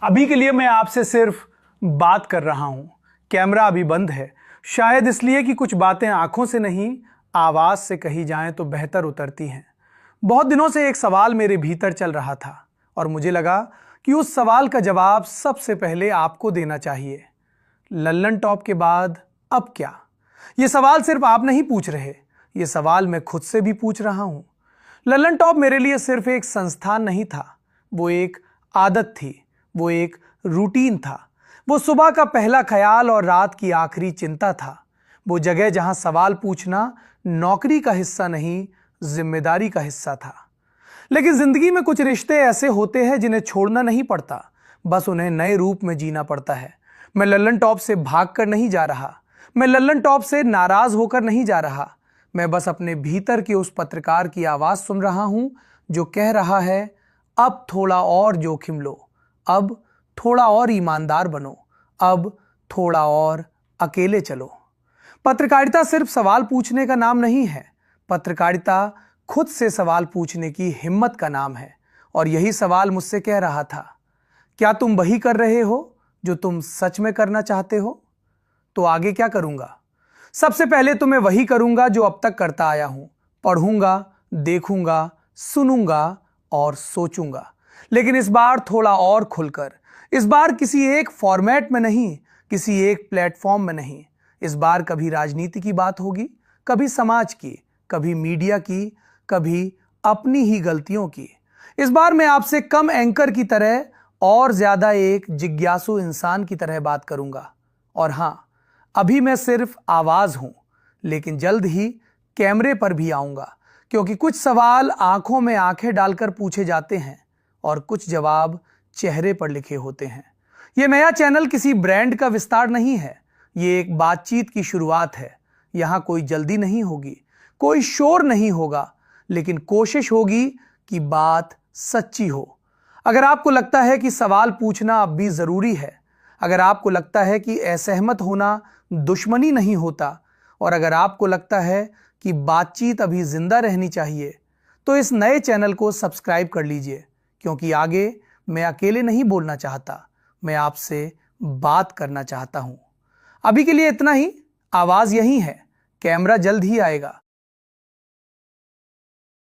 अभी के लिए मैं आपसे सिर्फ बात कर रहा हूं। कैमरा अभी बंद है, शायद इसलिए कि कुछ बातें आंखों से नहीं आवाज से कही जाएं तो बेहतर उतरती हैं। बहुत दिनों से एक सवाल मेरे भीतर चल रहा था और मुझे लगा कि उस सवाल का जवाब सबसे पहले आपको देना चाहिए। लल्लन टॉप के बाद अब क्या? ये सवाल सिर्फ आप नहीं पूछ रहे, ये सवाल मैं खुद से भी पूछ रहा हूं। लल्लन टॉप मेरे लिए सिर्फ एक संस्थान नहीं था, वो एक आदत थी, वो एक रूटीन था। वो सुबह का पहला ख्याल और रात की आखिरी चिंता था। वो जगह जहां सवाल पूछना नौकरी का हिस्सा नहीं, जिम्मेदारी का हिस्सा था। लेकिन जिंदगी में कुछ रिश्ते ऐसे होते हैं जिन्हें छोड़ना नहीं पड़ता, बस उन्हें नए रूप में जीना पड़ता है। मैं लल्लन टॉप से भागकर नहीं जा रहा, मैं लल्लन टॉप से नाराज होकर नहीं जा रहा। मैं बस अपने भीतर के उस पत्रकार की आवाज सुन रहा हूं जो कह रहा है, अब थोड़ा और जोखिम लो, अब थोड़ा और ईमानदार बनो, अब थोड़ा और अकेले चलो। पत्रकारिता सिर्फ सवाल पूछने का नाम नहीं है, पत्रकारिता खुद से सवाल पूछने की हिम्मत का नाम है। और यही सवाल मुझसे कह रहा था, क्या तुम वही कर रहे हो जो तुम सच में करना चाहते हो? तो आगे क्या करूंगा? सबसे पहले तो मैं वही करूंगा जो अब तक करता आया हूं, पढ़ूंगा, देखूंगा, सुनूंगा और सोचूंगा। लेकिन इस बार थोड़ा और खुलकर, इस बार किसी एक फॉर्मेट में नहीं, किसी एक प्लेटफॉर्म में नहीं। इस बार कभी राजनीति की बात होगी, कभी समाज की, कभी मीडिया की, कभी अपनी ही गलतियों की। इस बार मैं आपसे कम एंकर की तरह और ज्यादा एक जिज्ञासु इंसान की तरह बात करूंगा। और हां, अभी मैं सिर्फ आवाज हूं, लेकिन जल्द ही कैमरे पर भी आऊंगा, क्योंकि कुछ सवाल आंखों में आंखें डालकर पूछे जाते हैं और कुछ जवाब चेहरे पर लिखे होते हैं। यह नया चैनल किसी ब्रांड का विस्तार नहीं है, ये एक बातचीत की शुरुआत है। यहां कोई जल्दी नहीं होगी, कोई शोर नहीं होगा, लेकिन कोशिश होगी कि बात सच्ची हो। अगर आपको लगता है कि सवाल पूछना अब भी जरूरी है, अगर आपको लगता है कि असहमत होना दुश्मनी नहीं होता, और अगर आपको लगता है कि बातचीत अभी जिंदा रहनी चाहिए, तो इस नए चैनल को सब्सक्राइब कर लीजिए, क्योंकि आगे मैं अकेले नहीं बोलना चाहता, मैं आपसे बात करना चाहता हूं। अभी के लिए इतना ही। आवाज यही है, कैमरा जल्द ही आएगा।